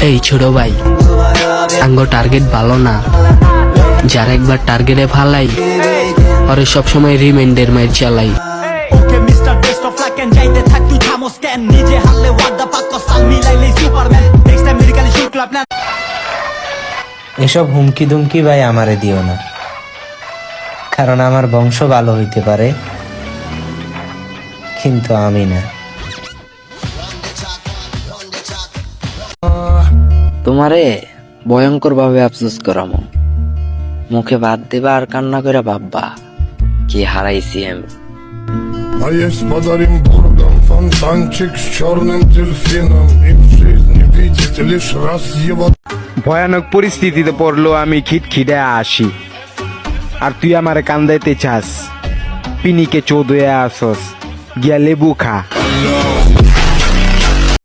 এই ছোট ভাই, আঙ্গ টার্গেট ভালো না। যার একবার টার্গেটে ফালাই ওরে সবসময় রিমাইন্ডার মাইর চালাই। Okay mister best of luck and যাইতে থাক তুই থামো স্ক্যান নিজে হারলে ওয়াট দা পাক কস্টাল মিলাইলে সুপারম্যান নেক্সট টাইম মেডিকেল শুল্ক আপনার এসব হুমকি দুমকি ভাই আমারে দিও না, কারণ আমার বংশ ভালো হইতে পারে কিন্তু আমি না। তোমারে ভয়ঙ্কর ভাবে আফসোস করামো, মুখে ভাত দেবা আর কান্না করে ভাববা কি হারাইছি আমি। А есть под Оренбургом фонтанчик с черным дельфином. И в жизни видите лишь раз его. ভয়ানক পরিস্থিতিতে পড়লো আমি খিটখিটে আসি, আর তুই আমারে কান্দাইতে চাস। পিনিকে চোদ হয়ে আসস, গিয়া লেবু খা।